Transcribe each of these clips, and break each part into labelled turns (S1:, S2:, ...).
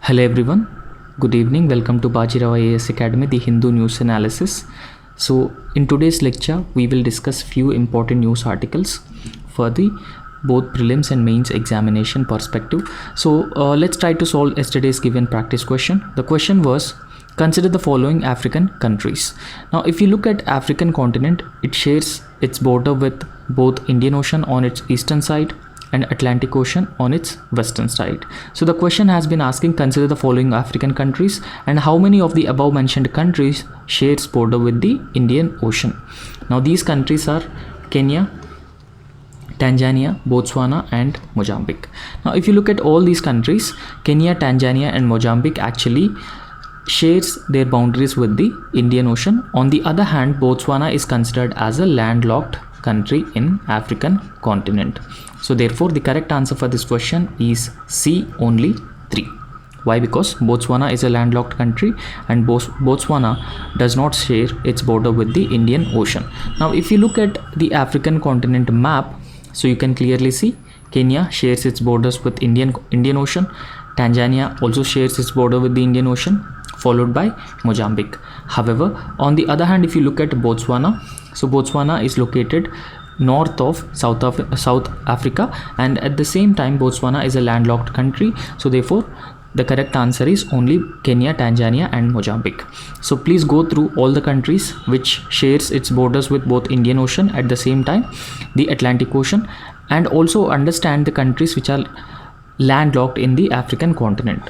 S1: Hello everyone, good evening. Welcome to Bajirao Ias Academy, the Hindu News Analysis. So in today's lecture, we will discuss few important news articles for the both prelims and mains examination perspective. So let's try to solve yesterday's given practice question. The question was, consider the following African countries. Now if you look at African continent, it shares its border with both Indian Ocean on its eastern side and Atlantic Ocean on its western side. So the question has been asking, consider the following African countries and how many of the above mentioned countries shares border with the Indian Ocean. Now these countries are Kenya, Tanzania, Botswana and Mozambique. Now if you look at all these countries, Kenya, Tanzania and Mozambique actually shares their boundaries with the Indian Ocean. On the other hand, Botswana is considered as a landlocked country in African continent. So therefore the correct answer for this question is C, only 3. Why? Because Botswana is a landlocked country and Botswana does not share its border with the Indian Ocean. Now if you look at the African continent map, so you can clearly see Kenya shares its borders with Indian Ocean. Tanzania also shares its border with the Indian Ocean, followed by Mozambique. However, on the other hand, if you look at Botswana, so Botswana is located north of South Africa, and at the same time Botswana is a landlocked country. So therefore the correct answer is only Kenya, Tanzania and Mozambique. So please go through all the countries which shares its borders with both Indian Ocean, at the same time the Atlantic Ocean, and also understand the countries which are landlocked in the African continent.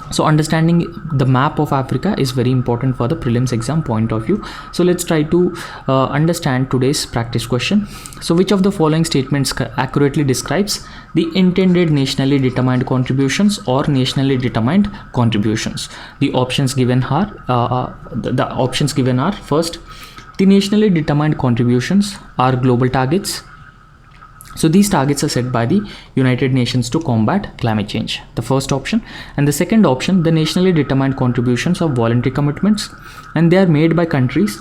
S1: So understanding the map of Africa is very important for the prelims exam point of view. So let's try to understand today's practice question. So which of the following statements accurately describes the intended nationally determined contributions or nationally determined contributions? The options given are first, the nationally determined contributions are global targets. So these targets are set by the United Nations to combat climate change, the first option. And the second option, the nationally determined contributions are voluntary commitments and they are made by countries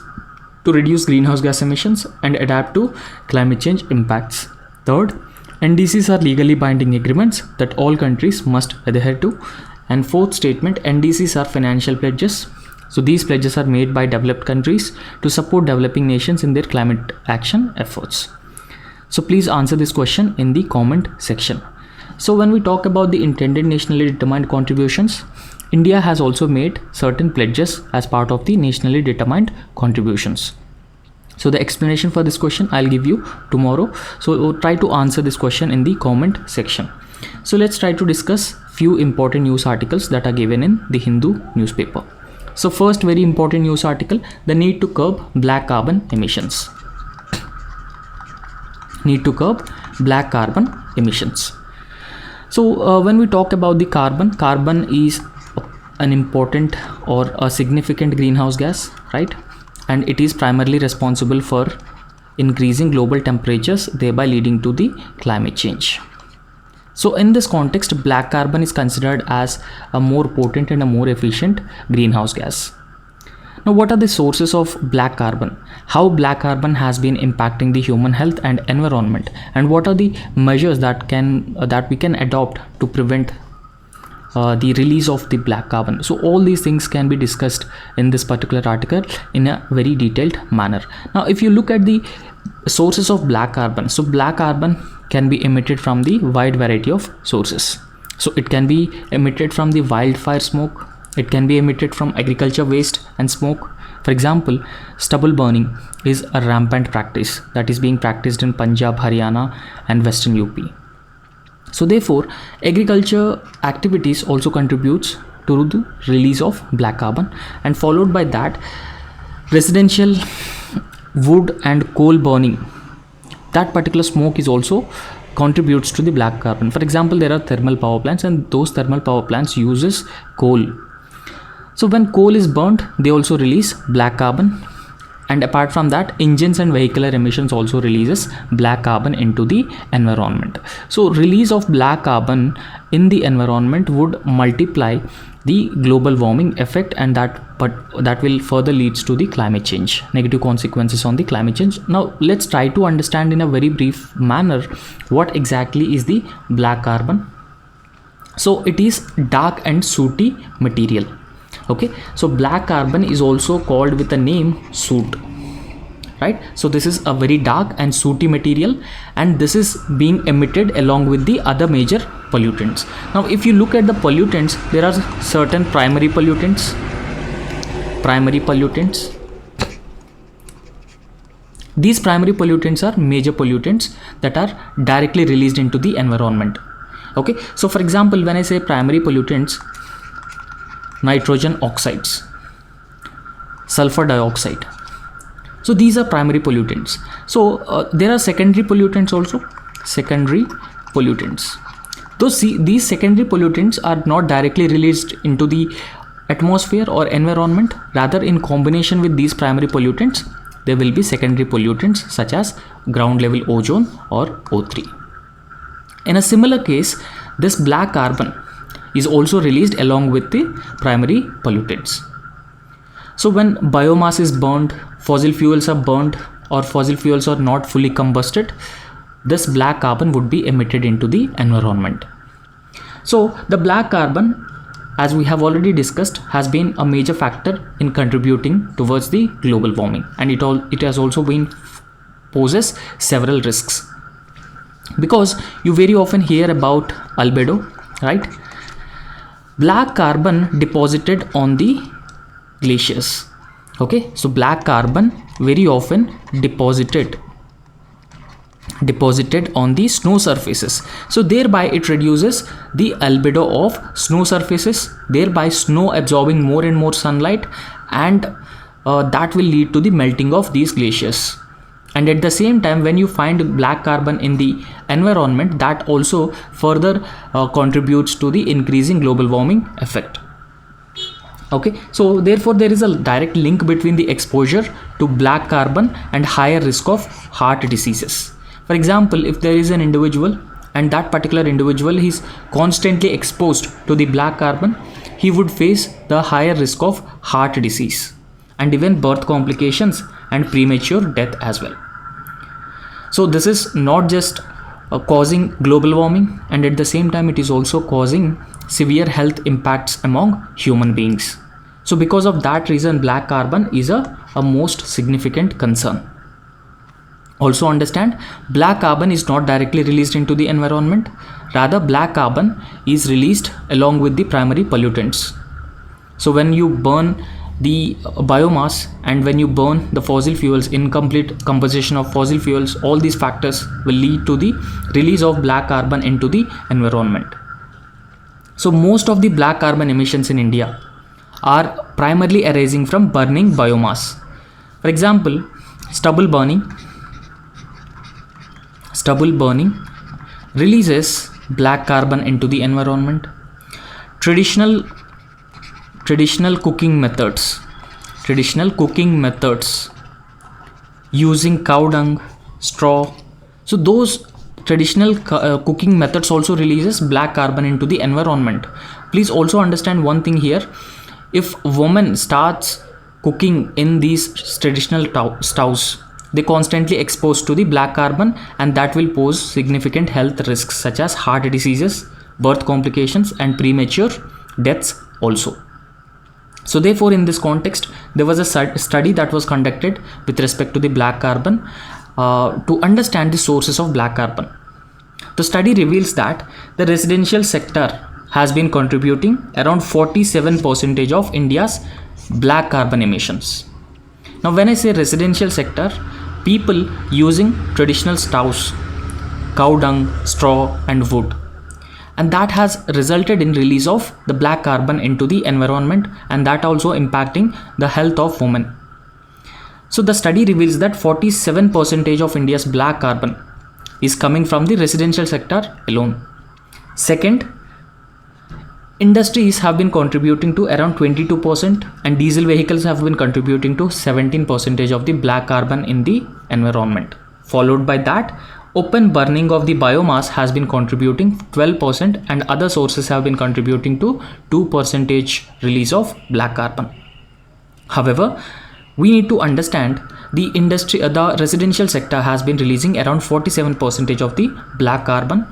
S1: to reduce greenhouse gas emissions and adapt to climate change impacts. Third, NDCs are legally binding agreements that all countries must adhere to. And fourth statement, NDCs are financial pledges. So these pledges are made by developed countries to support developing nations in their climate action efforts. So please answer this question in the comment section. So when we talk about the intended nationally determined contributions, India has also made certain pledges as part of the nationally determined contributions. So the explanation for this question I'll give you tomorrow. So try to answer this question in the comment section. So let's try to discuss few important news articles that are given in the Hindu newspaper. So first very important news article, the need to curb black carbon emissions. Need to curb black carbon emissions. So when we talk about the carbon is an important or a significant greenhouse gas, right? And it is primarily responsible for increasing global temperatures, thereby leading to the climate change. So in this context, black carbon is considered as a more potent and a more efficient greenhouse gas. Now, what are the sources of black carbon? How black carbon has been impacting the human health and environment? And what are the measures that we can adopt to prevent the release of the black carbon? So all these things can be discussed in this particular article in a very detailed manner. Now, if you look at the sources of black carbon, so black carbon can be emitted from the wide variety of sources. So it can be emitted from the wildfire smoke. It can be emitted from agriculture waste and smoke. For example, stubble burning is a rampant practice that is being practiced in Punjab, Haryana and Western UP. So therefore, agriculture activities also contributes to the release of black carbon, and followed by that, residential wood and coal burning, that particular smoke is also contributes to the black carbon. For example, there are thermal power plants and those thermal power plants uses coal. So when coal is burnt, they also release black carbon, and apart from that, engines and vehicular emissions also releases black carbon into the environment. So release of black carbon in the environment would multiply the global warming effect, and that will further leads to the climate change, negative consequences on the climate change. Now let's try to understand in a very brief manner what exactly is the black carbon So it is dark and sooty material. Okay, so black carbon is also called with the name soot, right? So this is a very dark and sooty material, and this is being emitted along with the other major pollutants. Now if you look at the pollutants, there are certain primary pollutants. These primary pollutants are major pollutants that are directly released into the environment. Okay, so for example, when I say primary pollutants, nitrogen oxides, sulfur dioxide, so these are primary pollutants. So there are secondary pollutants also. These secondary pollutants are not directly released into the atmosphere or environment. Rather, in combination with these primary pollutants, there will be secondary pollutants such as ground level ozone or O3. In a similar case, this black carbon is also released along with the primary pollutants. So when biomass is burned, fossil fuels are burned, or fossil fuels are not fully combusted, this black carbon would be emitted into the environment. So the black carbon, as we have already discussed, has been a major factor in contributing towards the global warming, and it has also been poses several risks, because you very often hear about albedo, right? Black carbon deposited on the glaciers. Okay, so black carbon very often deposited on the snow surfaces, so thereby it reduces the albedo of snow surfaces, thereby snow absorbing more and more sunlight, and that will lead to the melting of these glaciers. And at the same time, when you find black carbon in the environment, that also further contributes to the increasing global warming effect. Okay, so therefore there is a direct link between the exposure to black carbon and higher risk of heart diseases. For example, if there is an individual and that particular individual is constantly exposed to the black carbon, he would face the higher risk of heart disease and even birth complications and premature death as well. So this is not just causing global warming, and at the same time it is also causing severe health impacts among human beings. So because of that reason, black carbon is a most significant concern. Also understand, black carbon is not directly released into the environment. Rather, black carbon is released along with the primary pollutants. So when you burn the biomass and when you burn the fossil fuels, incomplete composition of fossil fuels, all these factors will lead to the release of black carbon into the environment. So most of the black carbon emissions in India are primarily arising from burning biomass. For example, stubble burning releases black carbon into the environment. Traditional cooking methods using cow dung, straw, so those traditional cooking methods also releases black carbon into the environment. Please also understand one thing here. If woman starts cooking in these traditional stoves, they constantly exposed to the black carbon, and that will pose significant health risks such as heart diseases, birth complications and premature deaths also. So therefore, in this context, there was a study that was conducted with respect to the black carbon to understand the sources of black carbon. The study reveals that the residential sector has been contributing around 47% of India's black carbon emissions. Now when I say residential sector, people using traditional stoves, cow dung, straw and wood, and that has resulted in release of the black carbon into the environment, and that also impacting the health of women. So the study reveals that 47% of India's black carbon is coming from the residential sector alone. Second, industries have been contributing to around 22%, and diesel vehicles have been contributing to 17% of the black carbon in the environment. Followed by that, open burning of the biomass has been contributing 12%, and other sources have been contributing to 2% release of black carbon. However, we need to understand the residential sector has been releasing around 47% of the black carbon,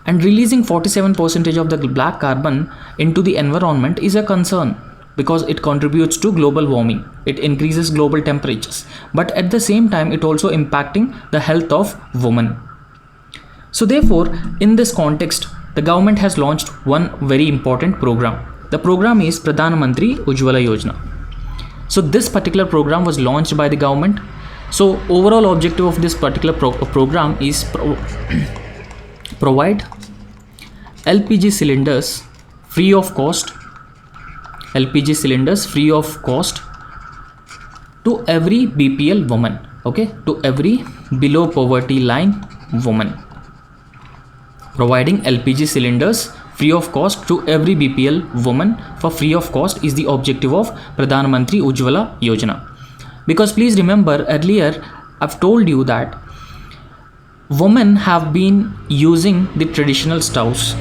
S1: And releasing 47% of the black carbon into the environment is a concern because it contributes to global warming. It increases global temperatures, but at the same time it also impacting the health of women. So therefore, in this context, the government has launched one very important program. The program is Pradhan Mantri Ujjwala Yojana. So this particular program was launched by the government. So overall objective of this particular program is provide LPG cylinders free of cost, LPG cylinders free of cost to every BPL woman, okay, to every below poverty line woman. Providing LPG cylinders free of cost to every BPL woman for free of cost is the objective of Pradhan Mantri Ujjwala Yojana. Because please remember, earlier I've told you that women have been using the traditional stoves,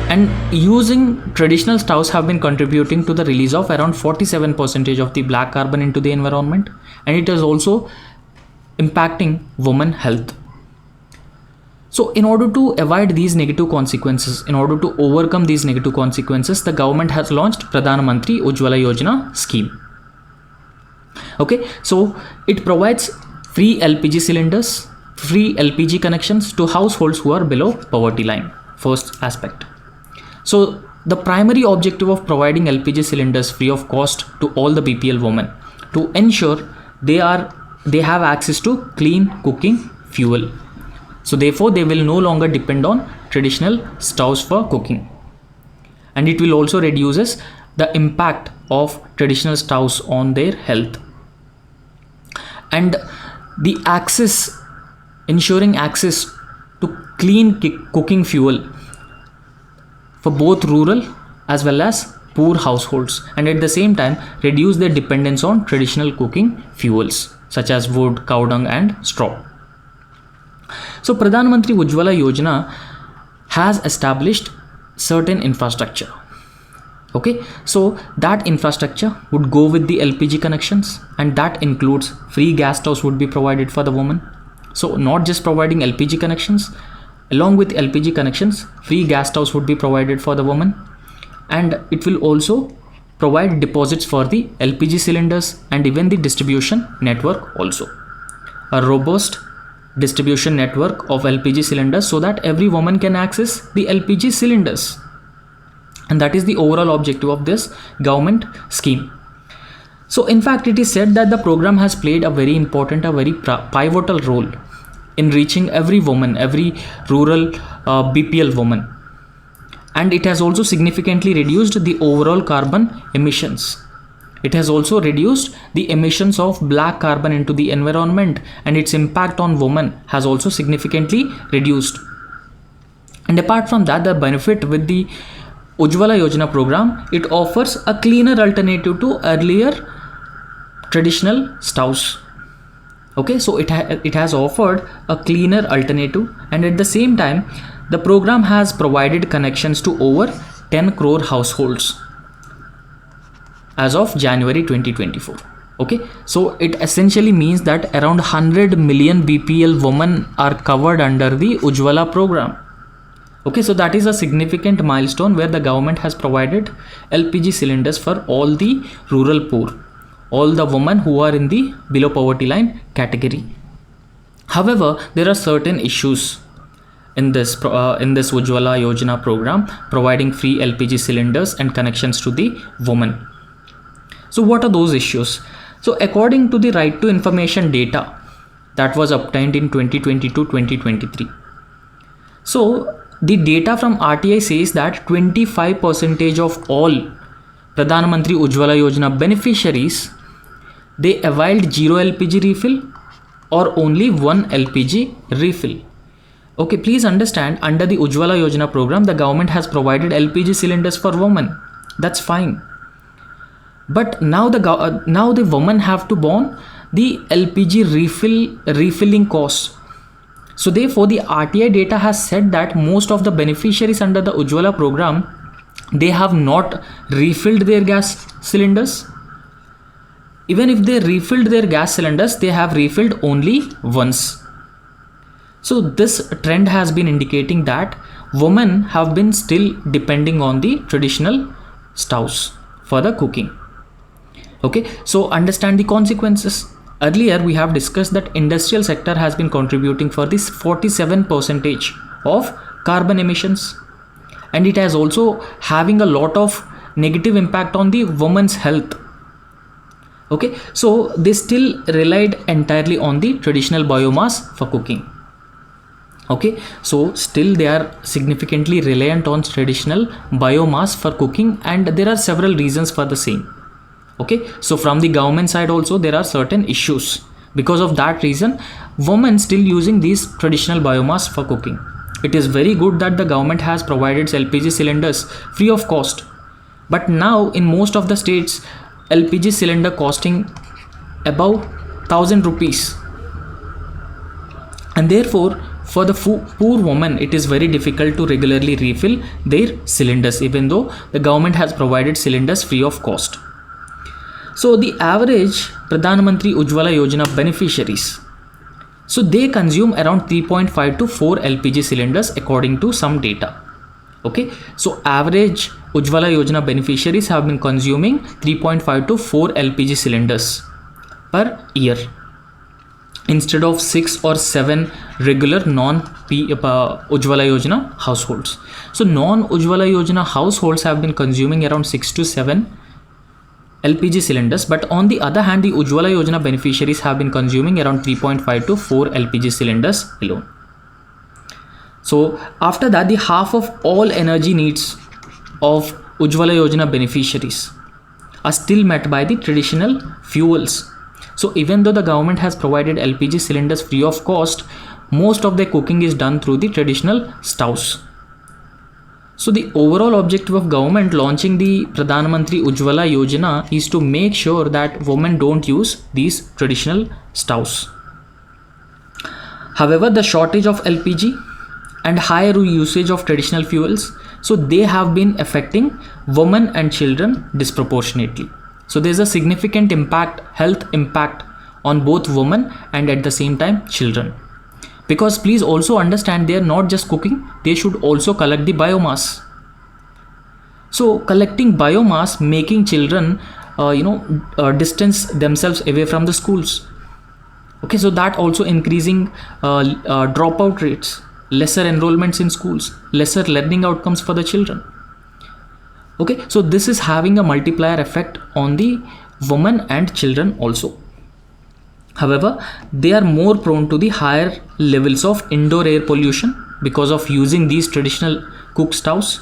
S1: and using traditional stoves have been contributing to the release of around 47% of the black carbon into the environment, and it is also impacting women health. So in order to avoid these negative consequences, in order to overcome these negative consequences, the government has launched Pradhan Mantri Ujjwala Yojana scheme. Okay, so it provides free LPG cylinders, free LPG connections to households who are below poverty line. First aspect. So the primary objective of providing LPG cylinders free of cost to all the BPL women to ensure they have access to clean cooking fuel. So therefore they will no longer depend on traditional stoves for cooking, and it will also reduces the impact of traditional stoves on their health. And the access, ensuring access to clean cooking fuel for both rural as well as poor households, and at the same time reduce their dependence on traditional cooking fuels such as wood, cow dung and straw. So Pradhan Mantri Ujjwala Yojana has established certain infrastructure. Okay, so that infrastructure would go with the LPG connections, and that includes free gas stoves would be provided for the woman. So not just providing LPG connections, along with LPG connections, free gas stoves would be provided for the woman, and it will also provide deposits for the LPG cylinders and even the distribution network also. A robust distribution network of LPG cylinders so that every woman can access the LPG cylinders. And that is the overall objective of this government scheme. So in fact, it is said that the program has played a very important, a very pivotal role in reaching every woman, every rural BPL woman. And it has also significantly reduced the overall carbon emissions. It has also reduced the emissions of black carbon into the environment, and its impact on women has also significantly reduced. And apart from that, the benefit with the Ujjwala Yojana program, it offers a cleaner alternative to earlier traditional stoves. Okay, so it has offered a cleaner alternative, and at the same time the program has provided connections to over 10 crore households as of January 2024. Okay, so it essentially means that around 100 million BPL women are covered under the Ujjwala program. Okay, so that is a significant milestone where the government has provided LPG cylinders for all the rural poor, all the women who are in the below poverty line category. However, there are certain issues in this Ujjwala Yojana program providing free LPG cylinders and connections to the women. So what are those issues? So according to the right to information data that was obtained in 2022-2023, so the data from RTI says that 25% of all Pradhan Mantri Ujjwala Yojana beneficiaries, they availed 0 LPG refill or only 1 LPG refill. Okay, please understand, under the Ujjwala Yojana program, the government has provided LPG cylinders for women. That's fine. But now the women have to bear the LPG refilling costs. So therefore, the RTI data has said that most of the beneficiaries under the Ujjwala program, they have not refilled their gas cylinders. Even if they refilled their gas cylinders, they have refilled only once. So this trend has been indicating that women have been still depending on the traditional stoves for the cooking. Okay, so understand the consequences. Earlier we have discussed that industrial sector has been contributing for this 47% of carbon emissions, and it has also having a lot of negative impact on the woman's health. Okay, so they still relied entirely on the traditional biomass for cooking. Okay, so still they are significantly reliant on traditional biomass for cooking, and there are several reasons for the same. Okay, so from the government side also there are certain issues. Because of that reason, women still using these traditional biomass for cooking. It is very good that the government has provided LPG cylinders free of cost, but now in most of the states LPG cylinder costing above 1000 rupees, and therefore for the poor woman it is very difficult to regularly refill their cylinders, even though the government has provided cylinders free of cost. So the average Pradhan Mantri Ujjwala Yojana beneficiaries, so they consume around 3.5 to 4 LPG cylinders according to some data. Okay, so average Ujjwala Yojana beneficiaries have been consuming 3.5 to 4 LPG cylinders per year, instead of 6 or 7 regular non-Ujjwala Yojana households. So non-Ujjwala Yojana households have been consuming around 6 to 7 LPG cylinders, but on the other hand the Ujjwala Yojana beneficiaries have been consuming around 3.5 to 4 LPG cylinders alone. So after that, the half of all energy needs of Ujjwala Yojana beneficiaries are still met by the traditional fuels. So even though the government has provided LPG cylinders free of cost, most of the cooking is done through the traditional stoves. So the overall objective of government launching the Pradhan Mantri Ujjwala Yojana is to make sure that women don't use these traditional stoves. However, the shortage of LPG and higher usage of traditional fuels, so they have been affecting women and children disproportionately. So there's a significant health impact on both women and at the same time children. Because please also understand, they are not just cooking, they should also collect the biomass. So collecting biomass, making children distance themselves away from the schools. Okay, so that also increasing dropout rates, lesser enrollments in schools, lesser learning outcomes for the children. Okay, so this is having a multiplier effect on the women and children also. However, they are more prone to the higher levels of indoor air pollution because of using these traditional cook stoves,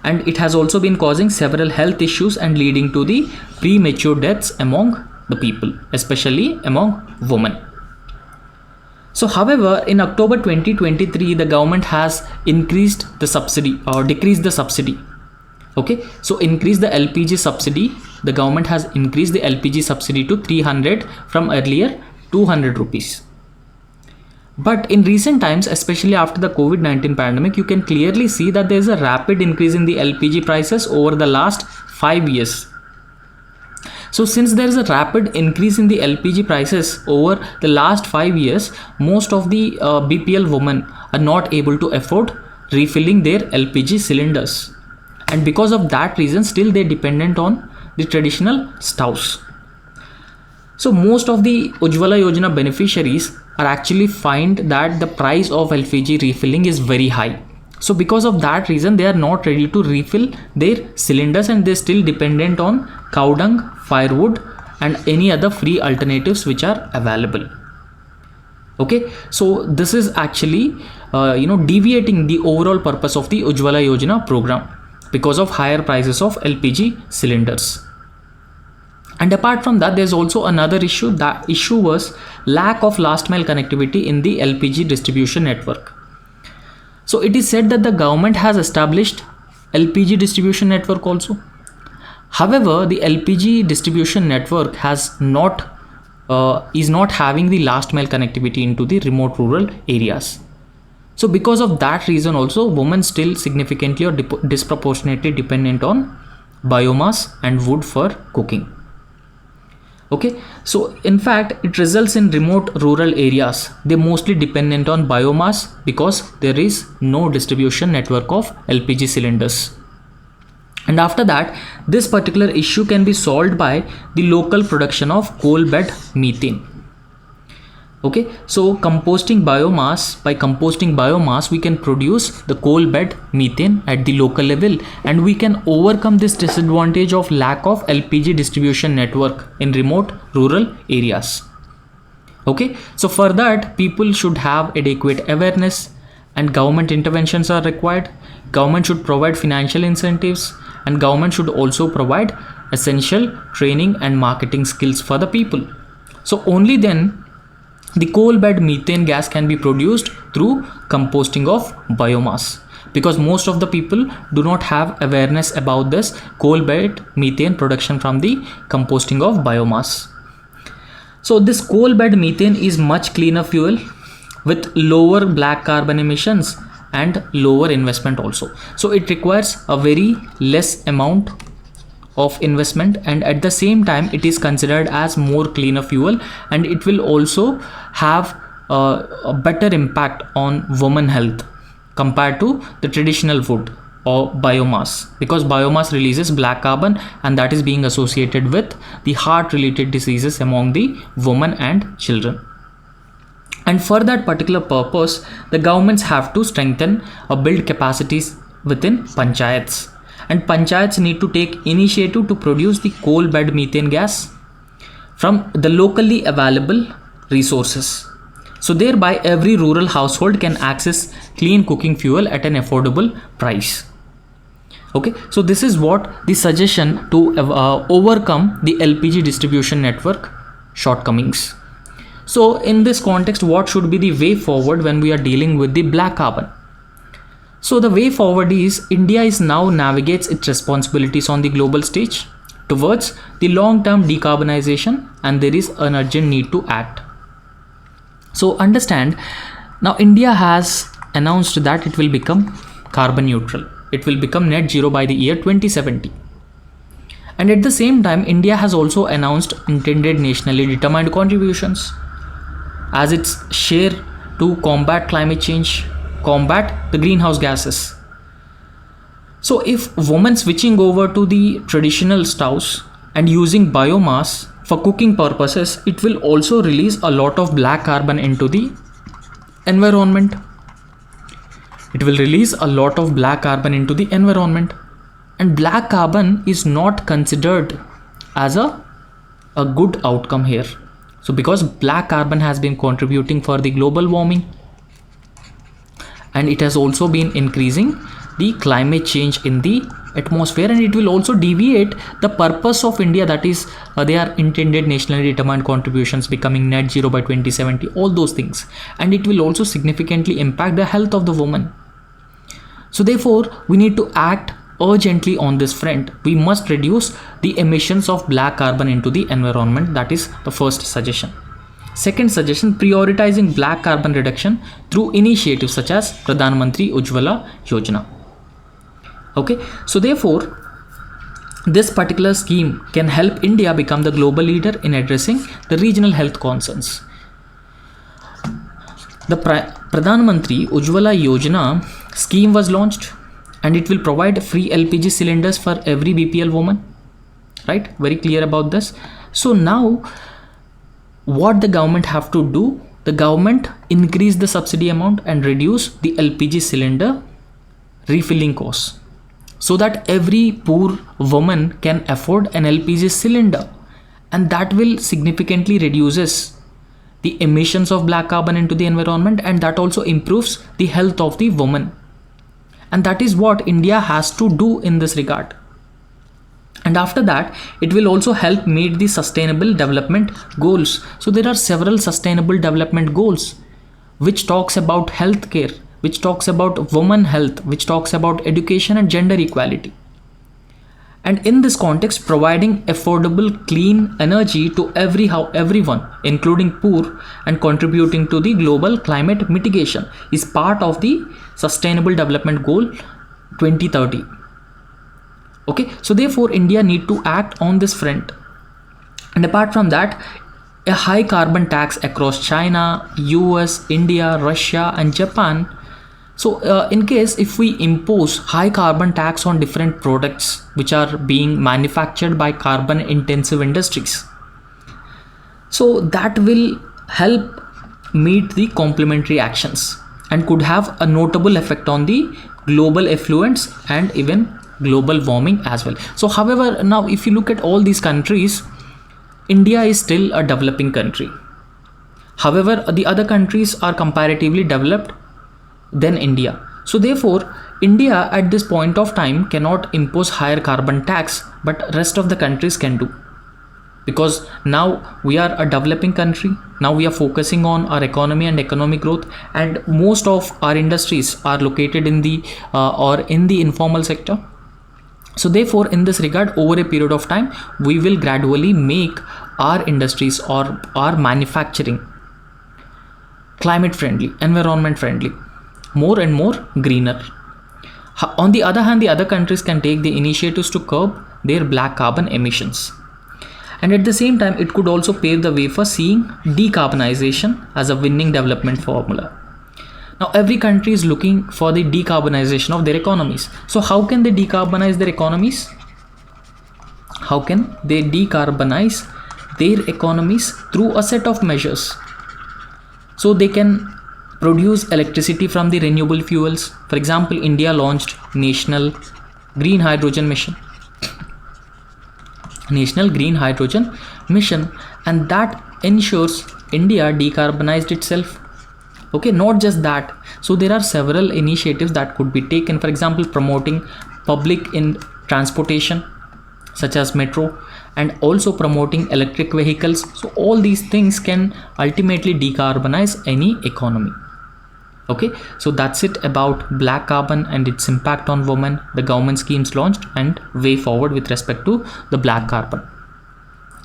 S1: and it has also been causing several health issues and leading to the premature deaths among the people, especially among women. So however, in October 2023, the government has increased the subsidy or decreased the subsidy. Okay, so increase the LPG subsidy. The government has increased the LPG subsidy to 300 from earlier 200 rupees. But in recent times, especially after the COVID-19 pandemic, you can clearly see that there is a rapid increase in the LPG prices over the last 5 years. So since there is a rapid increase in the LPG prices over the last 5 years, most of the BPL women are not able to afford refilling their LPG cylinders. And because of that reason, still they are dependent on the traditional stoves. So most of the Ujjwala Yojana beneficiaries are actually find that the price of LPG refilling is very high. So because of that reason, they are not ready to refill their cylinders and they are still dependent on cow dung, firewood and any other free alternatives which are available. Okay, so this is actually deviating the overall purpose of the Ujjwala Yojana program because of higher prices of LPG cylinders. And apart from that, there's also another issue. That issue was lack of last mile connectivity in the LPG distribution network. So it is said that the government has established LPG distribution network also. However, the LPG distribution network is not having the last mile connectivity into the remote rural areas. So because of that reason also, women still significantly or disproportionately dependent on biomass and wood for cooking. Okay, so in fact it results in remote rural areas. They're mostly dependent on biomass because there is no distribution network of LPG cylinders. And after that, this particular issue can be solved by the local production of coal bed methane. Okay, so by composting biomass, we can produce the coal bed methane at the local level, and we can overcome this disadvantage of lack of LPG distribution network in remote rural areas. Okay, so for that, people should have adequate awareness and government interventions are required. Government should provide financial incentives, and government should also provide essential training and marketing skills for the people. So only then the coal bed methane gas can be produced through composting of biomass, because most of the people do not have awareness about this coal bed methane production from the composting of biomass. So this coal bed methane is much cleaner fuel with lower black carbon emissions and lower investment also. So it requires a very less amount of investment, and at the same time it is considered as more cleaner fuel, and it will also have a better impact on women health compared to the traditional wood or biomass, because biomass releases black carbon, and that is being associated with the heart related diseases among the women and children. And for that particular purpose, the governments have to strengthen or build capacities within panchayats, and panchayats need to take initiative to produce the coal bed methane gas from the locally available resources. So thereby every rural household can access clean cooking fuel at an affordable price. Okay, so this is what the suggestion to overcome the LPG distribution network shortcomings. So in this context, what should be the way forward when we are dealing with the black carbon? So the way forward is India is now navigates its responsibilities on the global stage towards the long-term decarbonization, and there is an urgent need to act. So understand, now India has announced that it will become carbon neutral. It will become net zero by the year 2070. And at the same time, India has also announced intended nationally determined contributions as its share to combat climate change, combat the greenhouse gases. So if women switching over to the traditional stoves and using biomass for cooking purposes, it will also release a lot of black carbon into the environment. It will release a lot of black carbon into the environment, and black carbon is not considered as a good outcome here. So because black carbon has been contributing for the global warming, and it has also been increasing the climate change in the atmosphere, and it will also deviate the purpose of India, that is they are intended nationally determined contributions becoming net zero by 2070, all those things, and it will also significantly impact the health of the woman. So therefore we need to act urgently on this front. We must reduce the emissions of black carbon into the environment. That is the first suggestion. Second suggestion, prioritizing black carbon reduction through initiatives such as Pradhan Mantri Ujjwala Yojana. Okay, so therefore this particular scheme can help India become the global leader in addressing the regional health concerns. The Pradhan Mantri Ujjwala Yojana scheme was launched, and it will provide free LPG cylinders for every BPL woman, right? Very clear about this. So now what the government have to do, the government increase the subsidy amount and reduce the LPG cylinder refilling costs, so that every poor woman can afford an LPG cylinder, and that will significantly reduces the emissions of black carbon into the environment, and that also improves the health of the woman. And that is what India has to do in this regard. And after that, it will also help meet the sustainable development goals. So there are several sustainable development goals which talks about healthcare, which talks about women health, which talks about education and gender equality. And in this context, providing affordable clean energy to everyone, including poor, and contributing to the global climate mitigation is part of the Sustainable Development Goal 2030. Okay, so therefore India need to act on this front. And apart from that, a high carbon tax across China, US, India, Russia and Japan. So in case if we impose high carbon tax on different products which are being manufactured by carbon intensive industries, so that will help meet the complementary actions and could have a notable effect on the global effluents and even global warming as well. So however, now if you look at all these countries, India is still a developing country. However, the other countries are comparatively developed than India. So therefore, India at this point of time cannot impose higher carbon tax, but rest of the countries can do. Because now we are a developing country, now we are focusing on our economy and economic growth, and most of our industries are located in the informal sector. So therefore, in this regard, over a period of time, we will gradually make our industries or our manufacturing climate friendly, environment friendly, more and more greener. On the other hand, the other countries can take the initiatives to curb their black carbon emissions. And at the same time, it could also pave the way for seeing decarbonization as a winning development formula. Now, every country is looking for the decarbonization of their economies. So how can they decarbonize their economies? How can they decarbonize their economies? Through a set of measures. So they can produce electricity from the renewable fuels. For example, India launched National Green Hydrogen Mission. And that ensures India decarbonized itself. Okay, not just that. So there are several initiatives that could be taken. For example, promoting public in transportation such as metro, and also promoting electric vehicles. So all these things can ultimately decarbonize any economy. Okay, so that's it about black carbon and its impact on women, the government schemes launched, and way forward with respect to the black carbon.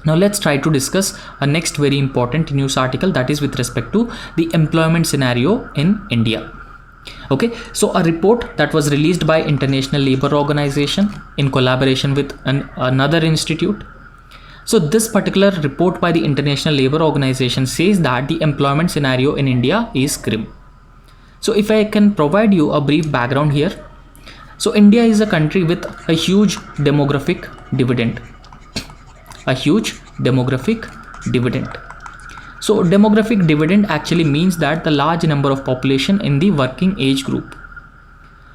S1: Now let's try to discuss a next very important news article, that is with respect to the employment scenario in India. Okay, so a report that was released by International Labour Organization in collaboration with another institute. So this particular report by the International Labour Organization says that the employment scenario in India is grim. So if I can provide you a brief background here. So India is a country with a huge demographic dividend. So demographic dividend actually means that the large number of population in the working age group.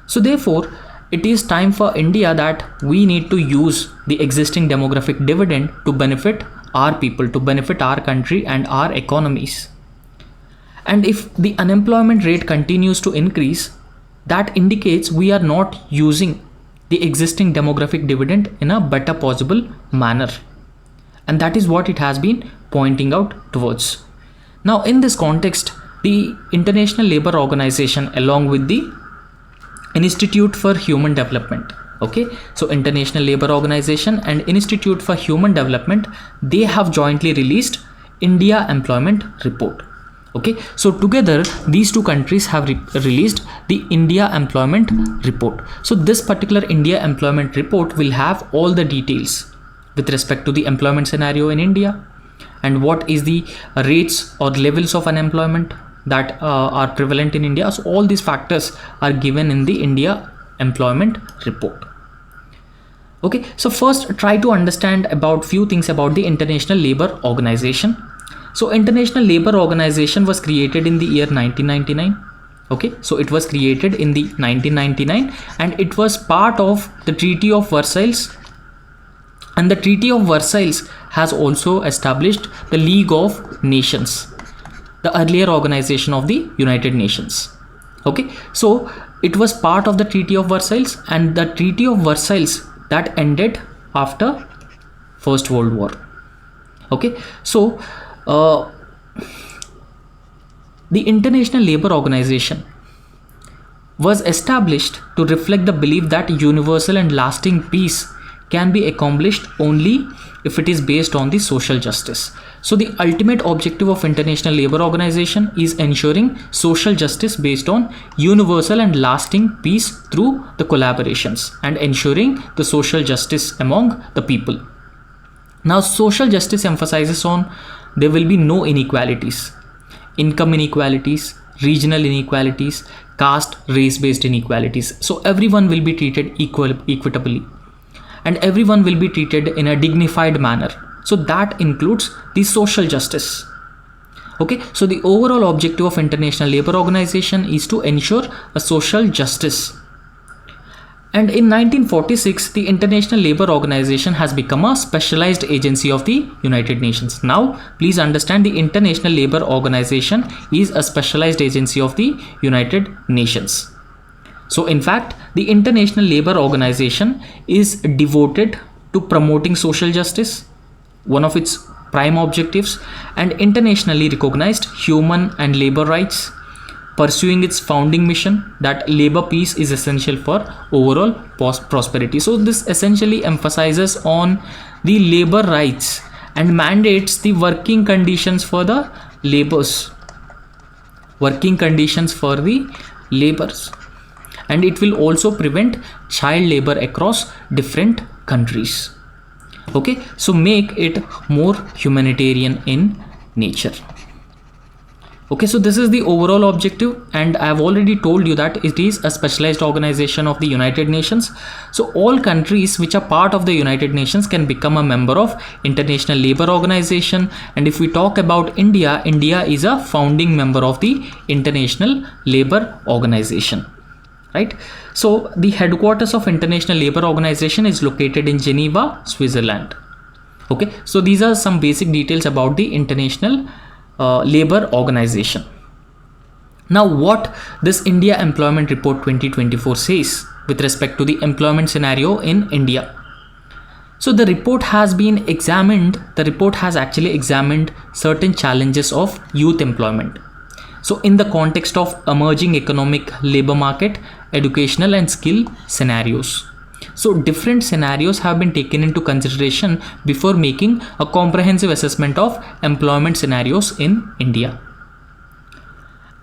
S1: So therefore, it is time for India that we need to use the existing demographic dividend to benefit our people, to benefit our country and our economies. And if the unemployment rate continues to increase, that indicates we are not using the existing demographic dividend in a better possible manner. And that is what it has been pointing out towards. Now, in this context, the International Labour Organization along with the Institute for Human Development, okay, so International Labour Organization and Institute for Human Development, they have jointly released India Employment Report. Okay, so together these two countries have released the India Employment Report. So this particular India Employment Report will have all the details with respect to the employment scenario in India and what is the rates or levels of unemployment that are prevalent in India. So all these factors are given in the India Employment Report. Okay, so first try to understand about few things about the International Labour Organization. So International Labour Organization was created in the year 1999. Okay, so it was created in the 1999 and it was part of the Treaty of Versailles. And the Treaty of Versailles has also established the League of Nations, the earlier organization of the United Nations. Okay, so it was part of the Treaty of Versailles, and the Treaty of Versailles that ended after First World War. Okay, so the International Labour Organization was established to reflect the belief that universal and lasting peace can be accomplished only if it is based on the social justice. So the ultimate objective of International Labour Organization is ensuring social justice based on universal and lasting peace through the collaborations and ensuring the social justice among the people. Now, social justice emphasizes on there will be no inequalities, income inequalities, regional inequalities, caste, race-based inequalities. So everyone will be treated equitably, and everyone will be treated in a dignified manner. So that includes the social justice. Okay, so the overall objective of International Labour Organization is to ensure a social justice. And in 1946, the International Labour Organization has become a specialized agency of the United Nations. Now, please understand, the International Labour Organization is a specialized agency of the United Nations. So, in fact, the International Labour Organization is devoted to promoting social justice, one of its prime objectives, and internationally recognized human and labor rights, pursuing its founding mission that labor peace is essential for overall prosperity. So this essentially emphasizes on the labor rights and mandates the working conditions for the laborers, and it will also prevent child labor across different countries. Okay, so make it more humanitarian in nature. Okay, so this is the overall objective, and I have already told you that it is a specialized organization of the United Nations. So all countries which are part of the United Nations can become a member of International Labour Organization. And if we talk about India, India is a founding member of the International Labour Organization. Right? So the headquarters of International Labour Organization is located in Geneva, Switzerland. Okay, so these are some basic details about the International Labour Organization. Now, what this India Employment Report 2024 says with respect to the employment scenario in India. So the report has been examined. The report has actually examined certain challenges of youth employment. So in the context of emerging economic labor market, educational and skill scenarios. So different scenarios have been taken into consideration before making a comprehensive assessment of employment scenarios in India.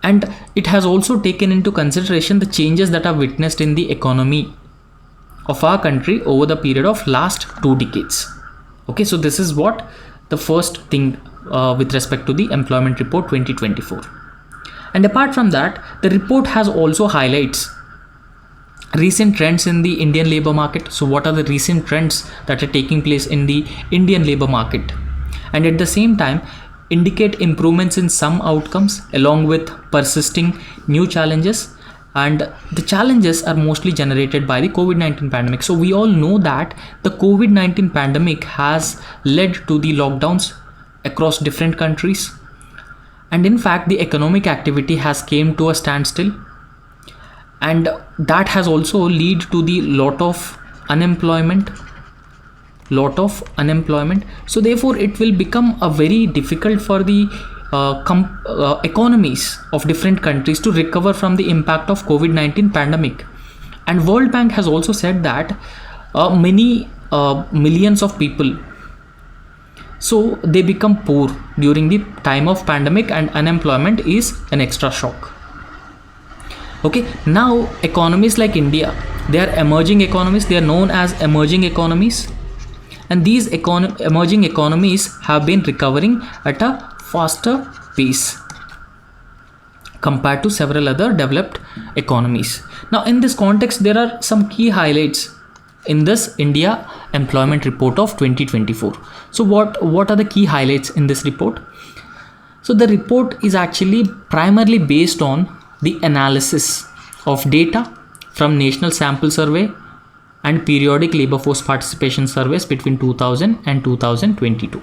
S1: And it has also taken into consideration the changes that are witnessed in the economy of our country over the period of last 2 decades. Okay, so this is what the first thing with respect to the Employment Report 2024. And apart from that, the report has also highlights recent trends in the Indian labor market. So what are the recent trends that are taking place in the Indian labor market, and at the same time indicate improvements in some outcomes along with persisting new challenges. And the challenges are mostly generated by the COVID-19 pandemic. So we all know that the COVID-19 pandemic has led to the lockdowns across different countries, and in fact the economic activity has came to a standstill, and that has also led to the lot of unemployment. So therefore it will become a very difficult for the economies of different countries to recover from the impact of COVID-19 pandemic. And World Bank has also said that many millions of people, so they become poor during the time of pandemic, and unemployment is an extra shock. Okay, now economies like India, they are emerging economies. They are known as emerging economies, and these emerging economies have been recovering at a faster pace compared to several other developed economies. Now in this context, there are some key highlights in this India Employment Report of 2024. So what are the key highlights in this report? So the report is actually primarily based on the analysis of data from National Sample Survey and periodic labor force participation surveys between 2000 and 2022.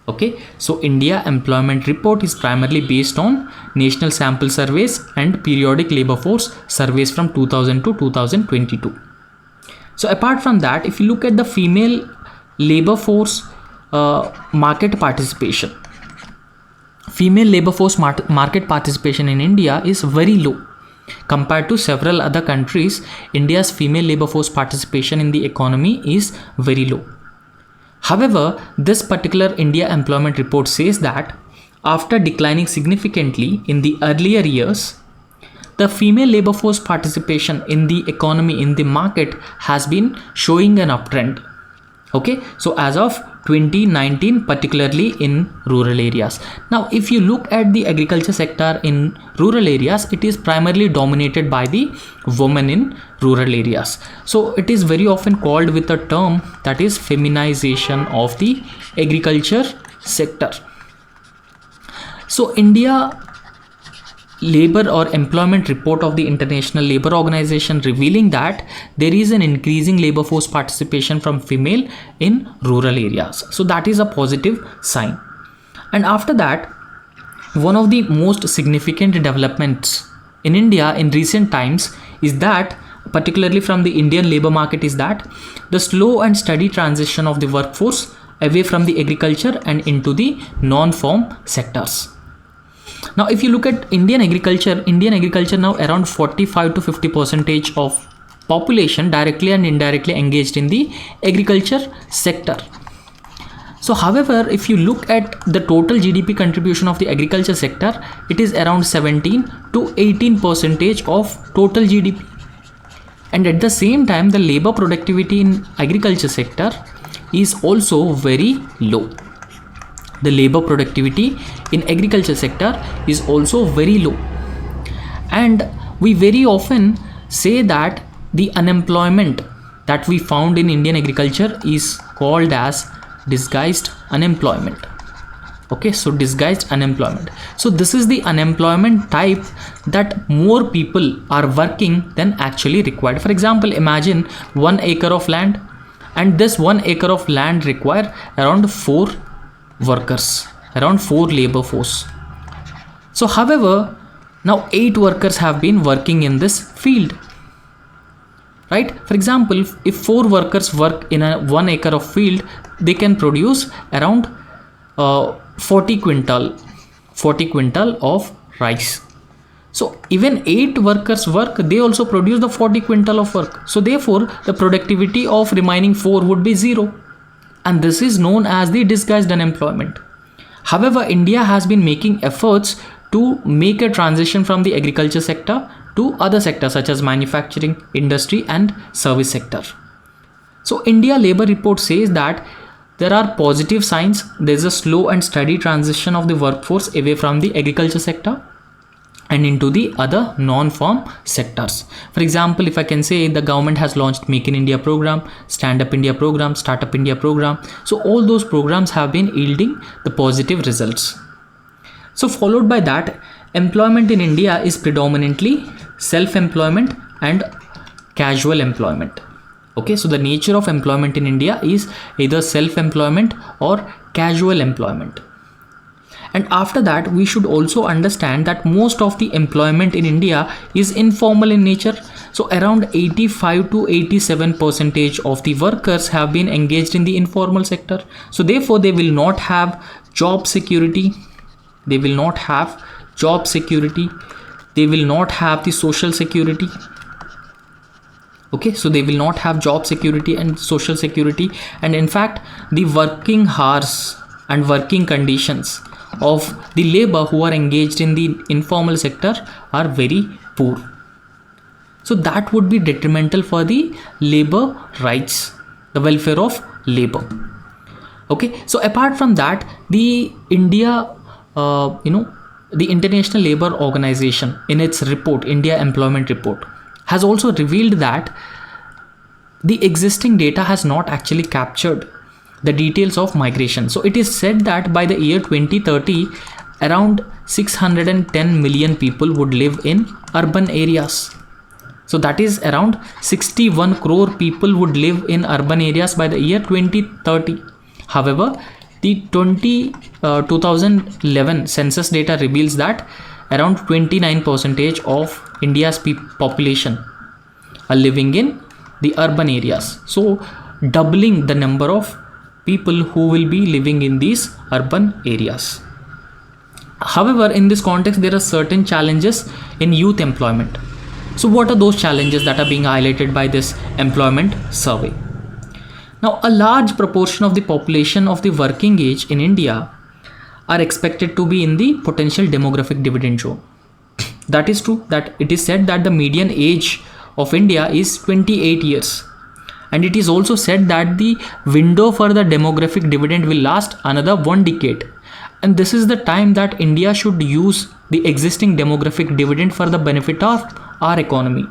S1: Okay, so India Employment Report is primarily based on national sample surveys and periodic labor force surveys from 2000 to 2022. So apart from that, if you look at the female labor force market participation, female labor force market participation in India is very low compared to several other countries. India's female labor force participation in the economy is very low. However, this particular India Employment Report says that after declining significantly in the earlier years, the female labor force participation in the economy, in the market, has been showing an uptrend. Okay, so as of 2019, particularly in rural areas. Now, if you look at the agriculture sector in rural areas, it is primarily dominated by the women in rural areas. So it is very often called with a term that is feminization of the agriculture sector. So India labor or employment report of the International Labour Organization revealing that there is an increasing labor force participation from female in rural areas. So that is a positive sign. And after that, one of the most significant developments in India in recent times is that, particularly from the Indian labor market, is that the slow and steady transition of the workforce away from the agriculture and into the non-farm sectors. Now, if you look at Indian agriculture now, around 45 to 50% of population directly and indirectly engaged in the agriculture sector. So, however, if you look at the total GDP contribution of the agriculture sector, it is around 17 to 18% of total GDP. And at the same time, the labor productivity in agriculture sector is also very low. The labor productivity in agriculture sector is also very low. And we very often say that the unemployment that we found in Indian agriculture is called as disguised unemployment. Okay, so disguised unemployment. So this is the unemployment type that more people are working than actually required. For example, imagine 1 acre of land, and this 1 acre of land require around 4 workers, around 4 labor force. So however, now 8 workers have been working in this field, right? For example, if 4 workers work in a 1 acre of field, they can produce around 40 quintal of rice. So even 8 workers work, they also produce the 40 quintal of work. So therefore, the productivity of remaining 4 would be 0. And this is known as the disguised unemployment. However, India has been making efforts to make a transition from the agriculture sector to other sectors such as manufacturing, industry and service sector. So India Labour Report says that there are positive signs. There is a slow and steady transition of the workforce away from the agriculture sector and into the other non-farm sectors. For example, if I can say, the government has launched Make in India program, Stand Up India program, Startup India program. So all those programs have been yielding the positive results. So followed by that, employment in India is predominantly self-employment and casual employment. Okay, so the nature of employment in India is either self-employment or casual employment. And after that, we should also understand that most of the employment in India is informal in nature. So around 85 to 87% of the workers have been engaged in the informal sector. So therefore, they will not have job security. They will not have job security. They will not have the social security. Okay, so they will not have job security and social security. And in fact, the working hours and working conditions of the labor who are engaged in the informal sector are very poor. So that would be detrimental for the labor rights, the welfare of labor. Okay, so apart from that, the International Labour Organization in its report, India Employment Report, has also revealed that the existing data has not actually captured the details of migration. So it is said that by the year 2030, around 610 million people would live in urban areas. So that is around 61 crore people would live in urban areas by the year 2030. However, the 2011 census data reveals that around 29% of India's population are living in the urban areas. So doubling the number of people who will be living in these urban areas. However, in this context, there are certain challenges in youth employment. So what are those challenges that are being highlighted by this employment survey? Now, a large proportion of the population of the working age in India are expected to be in the potential demographic dividend zone. That is true, that it is said that the median age of India is 28 years. And it is also said that the window for the demographic dividend will last another 1 decade. And this is the time that India should use the existing demographic dividend for the benefit of our economy.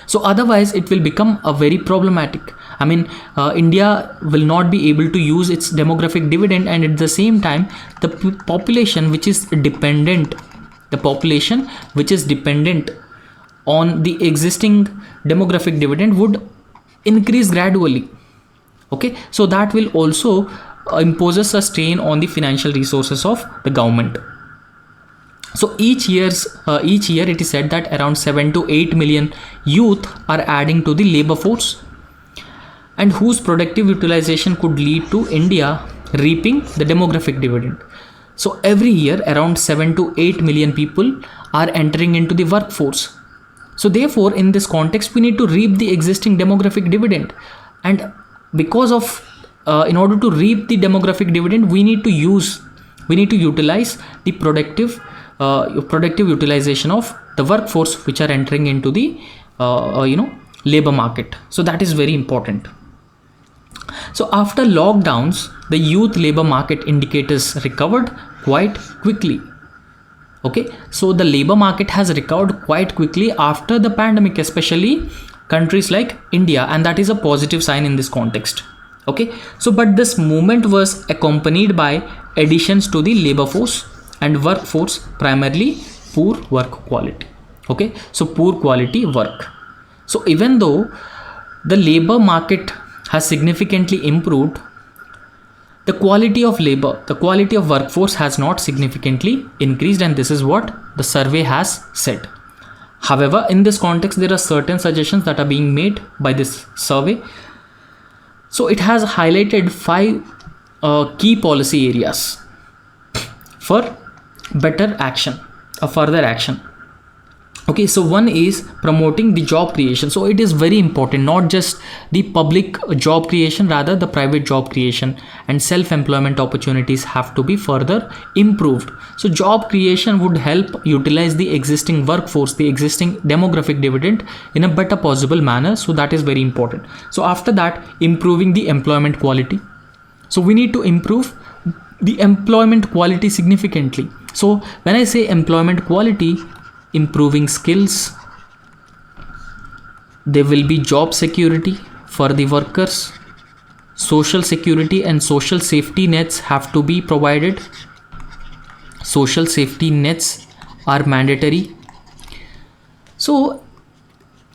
S1: So otherwise it will become a very problematic. I mean, India will not be able to use its demographic dividend, and at the same time the population which is dependent on the existing demographic dividend would increase gradually. Okay, so that will also imposes a strain on the financial resources of the government. So each year it is said that around 7 to 8 million youth are adding to the labor force, and whose productive utilization could lead to India reaping the demographic dividend. So every year around 7 to 8 million people are entering into the workforce. So therefore in this context we need to reap the existing demographic dividend, and because of in order to reap the demographic dividend we need to utilize the productive utilization of the workforce which are entering into the labor market. So that is very important. So after lockdowns, the youth labor market indicators recovered quite quickly. Okay, so the labor market has recovered quite quickly after the pandemic, especially countries like India, and that is a positive sign in this context. Okay, so but this movement was accompanied by additions to the labor force and workforce, primarily poor work quality. Okay, so poor quality work. So even though the labor market has significantly improved, the quality of workforce has not significantly increased, and this is what the survey has said. However, in this context there are certain suggestions that are being made by this survey. So it has highlighted 5 key policy areas for better action, further action. Okay, so one is promoting the job creation. So it is very important, not just the public job creation, rather the private job creation and self-employment opportunities have to be further improved. So job creation would help utilize the existing workforce, the existing demographic dividend in a better possible manner. So that is very important. So after that, improving the employment quality. So we need to improve the employment quality significantly. So when I say employment quality, improving skills, there will be job security for the workers, social security and social safety nets have to be provided. Social safety nets are mandatory. So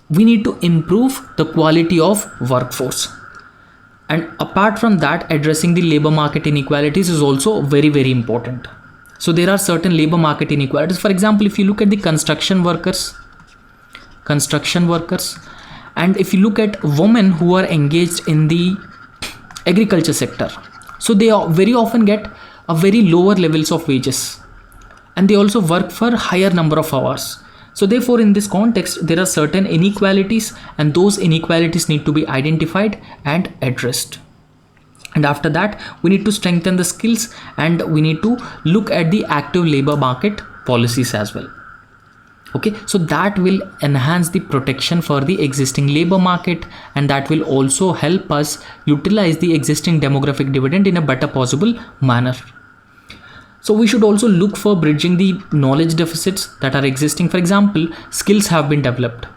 S1: we need to improve the quality of workforce, and apart from that, addressing the labor market inequalities is also very, very important. So there are certain labor market inequalities. For example, if you look at the construction workers, and if you look at women who are engaged in the agriculture sector, so they very often get a very lower levels of wages, and they also work for higher number of hours. So therefore in this context there are certain inequalities, and those inequalities need to be identified and addressed. And after that we need to strengthen the skills, and we need to look at the active labor market policies as well. Okay, so that will enhance the protection for the existing labor market, and that will also help us utilize the existing demographic dividend in a better possible manner. So we should also look for bridging the knowledge deficits that are existing. For example, skills have been developed,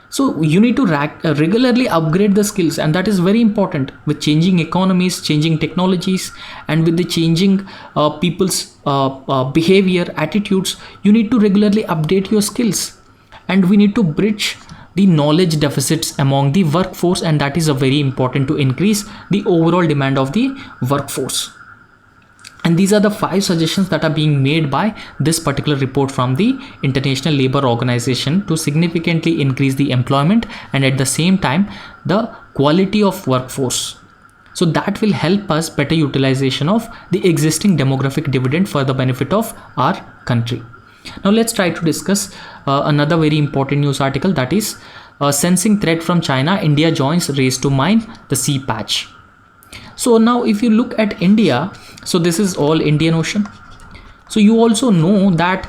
S1: so you need to regularly upgrade the skills, and that is very important. With changing economies, changing technologies, and with the changing people's behavior, attitudes, you need to regularly update your skills, and we need to bridge the knowledge deficits among the workforce, and that is a very important to increase the overall demand of the workforce. And these are the 5 suggestions that are being made by this particular report from the International Labour Organization to significantly increase the employment and at the same time the quality of workforce. So that will help us better utilization of the existing demographic dividend for the benefit of our country. Now let's try to discuss another very important news article, that is sensing threat from China, India joins race to mine the sea patch. So now if you look at India, so this is all Indian Ocean. So you also know that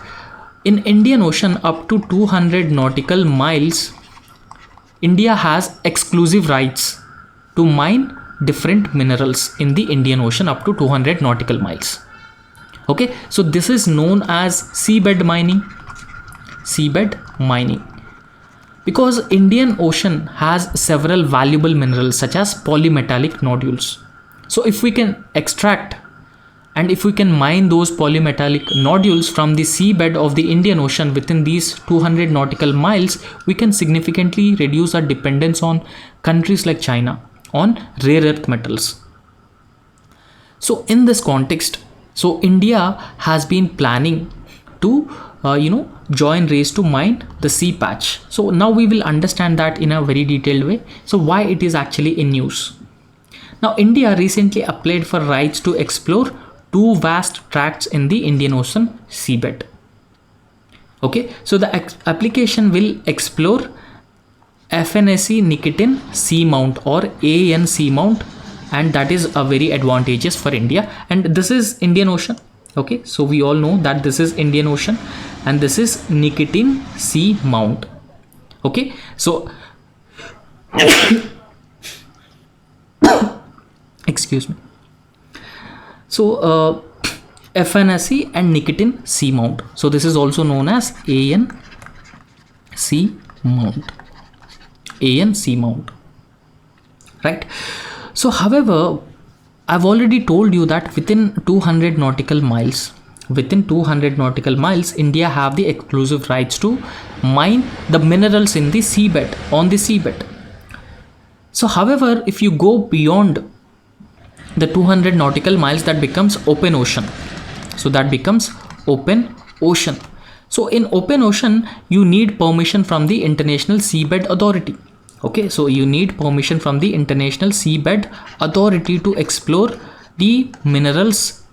S1: in Indian Ocean up to 200 nautical miles India has exclusive rights to mine different minerals in the Indian Ocean up to 200 nautical miles. Okay, so this is known as seabed mining. Seabed mining. Because Indian Ocean has several valuable minerals such as polymetallic nodules. So if we can extract and if we can mine those polymetallic nodules from the seabed of the Indian Ocean within these 200 nautical miles, we can significantly reduce our dependence on countries like China on rare earth metals. So in this context, so India has been planning to join race to mine the sea patch. So now we will understand that in a very detailed way. So why it is actually in news. Now India recently applied for rights to explore two vast tracts in the Indian Ocean seabed. Okay, so the application will explore FNSE Nikitin seamount or AN seamount, and that is a very advantageous for India. And this is Indian Ocean. Okay, so we all know that this is Indian Ocean and this is Nikitin seamount. Okay, so excuse me. So FNSE and Nikitin seamount. So this is also known as AN seamount. AN seamount. Right. So however, I've already told you that within 200 nautical miles, India have the exclusive rights to mine the minerals in the seabed, on the seabed. So however, if you go beyond the 200 nautical miles, that becomes open ocean. So that becomes open ocean. So in open ocean, you need permission from the International Seabed Authority. Okay, so you need permission from the International Seabed Authority to explore the minerals.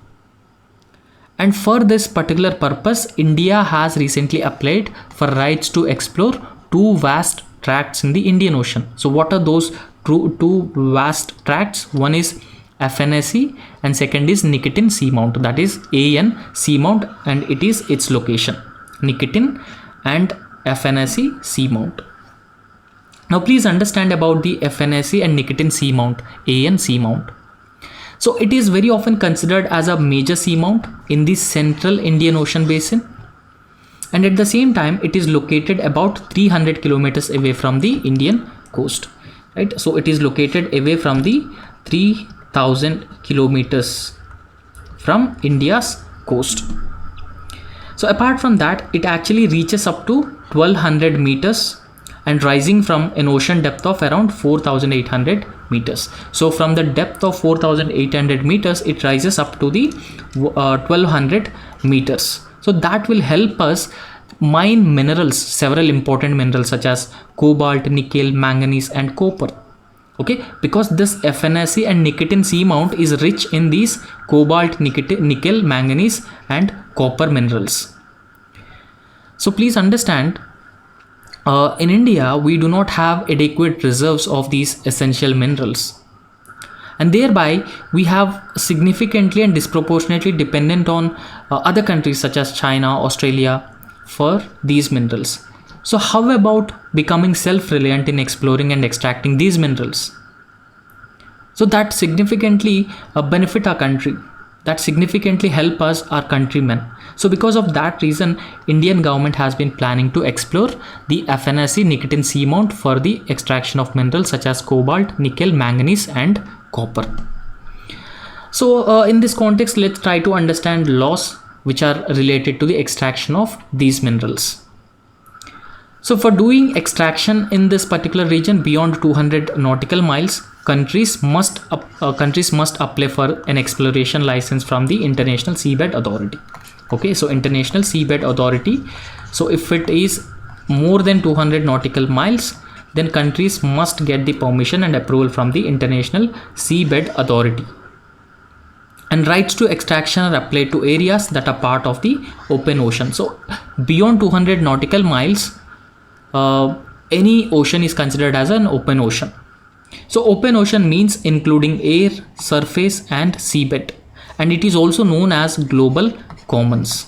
S1: And for this particular purpose, India has recently applied for rights to explore two vast tracts in the Indian Ocean. So what are those two vast tracts? One is FNSE and second is Nikitin seamount, that is AN seamount, and it is its location, Nikitin and FNSE seamount. Now please understand about the FNSE and Nikitin seamount, AN seamount. So it is very often considered as a major seamount in the central Indian Ocean basin, and at the same time it is located about 300 kilometers away from the Indian coast, right? So it is located away from the 3000 kilometers from India's coast. So apart from that, it actually reaches up to 1200 meters and rising from an ocean depth of around 4800 meters. So from the depth of 4800 meters, it rises up to the 1200 meters. So that will help us mine minerals, several important minerals such as cobalt, nickel, manganese and copper. Okay, because this FNSE and Nikitin seamount is rich in these cobalt, nickel, manganese and copper minerals. So please understand, in India, we do not have adequate reserves of these essential minerals, and thereby we have significantly and disproportionately dependent on other countries such as China, Australia for these minerals. So how about becoming self-reliant in exploring and extracting these minerals? So that significantly benefit our country, that significantly help us, our countrymen. So because of that reason, Indian government has been planning to explore the FNSE Nikitin seamount for the extraction of minerals such as cobalt, nickel, manganese and copper. So in this context, let's try to understand laws which are related to the extraction of these minerals. So for doing extraction in this particular region beyond 200 nautical miles, countries must apply for an exploration license from the International Seabed Authority. Okay, so International Seabed Authority. So if it is more than 200 nautical miles, then countries must get the permission and approval from the International Seabed Authority. And rights to extraction are applied to areas that are part of the open ocean. So beyond 200 nautical miles, any ocean is considered as an open ocean. So open ocean means including air, surface and seabed, and it is also known as global commons.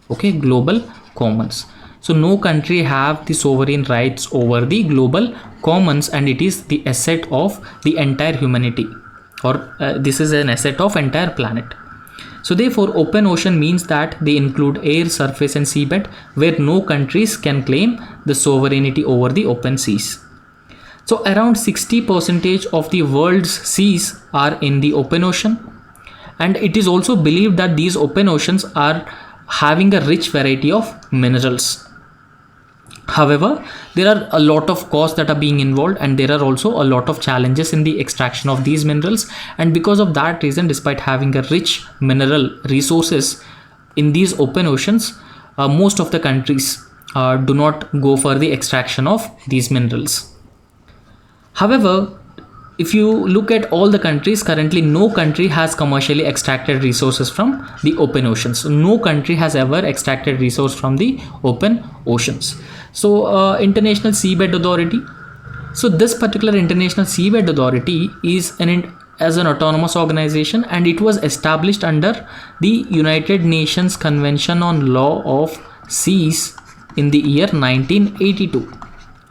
S1: Okay, global commons. So no country have the sovereign rights over the global commons, and it is the asset of the entire humanity, or this is an asset of entire planet. So therefore open ocean means that they include air, surface and seabed, where no countries can claim the sovereignty over the open seas. So around 60% of the world's seas are in the open ocean, and it is also believed that these open oceans are having a rich variety of minerals. However, there are a lot of costs that are being involved, and there are also a lot of challenges in the extraction of these minerals. And because of that reason, despite having a rich mineral resources in these open oceans, most of the countries do not go for the extraction of these minerals. However, if you look at all the countries, currently no country has commercially extracted resources from the open oceans. So no country has ever extracted resource from the open oceans. So International Seabed Authority. So this particular International Seabed Authority is as an autonomous organization, and it was established under the United Nations Convention on Law of Seas in the year 1982.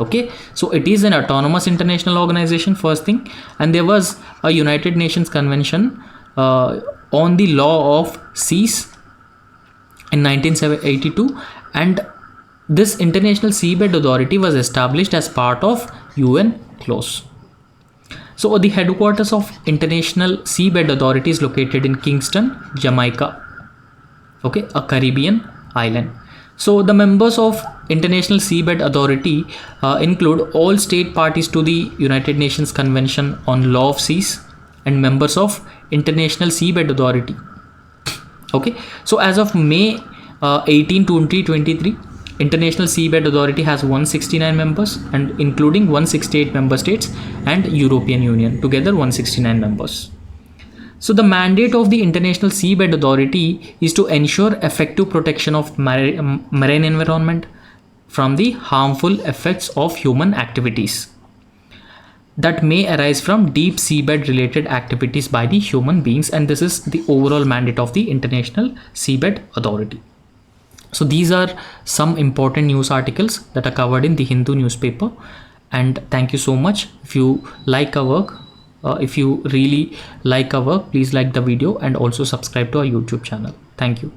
S1: Okay, so it is an autonomous international organization, first thing, and there was a United Nations Convention on the Law of Seas in 1982, and this International Seabed Authority was established as part of UN clause. So the headquarters of International Seabed Authority is located in Kingston, Jamaica, okay, a Caribbean island. So the members of International Seabed Authority include all state parties to the United Nations Convention on Law of Seas and members of International Seabed Authority. Okay, so as of May 18, 2023, International Seabed Authority has 169 members, and including 168 member states and European Union, together 169 members. So the mandate of the International Seabed Authority is to ensure effective protection of marine environment from the harmful effects of human activities that may arise from deep seabed related activities by the human beings, and this is the overall mandate of the International Seabed Authority. So these are some important news articles that are covered in the Hindu newspaper, and thank you so much. If you like our work, if you really like our work, please like the video and also subscribe to our YouTube channel. Thank you.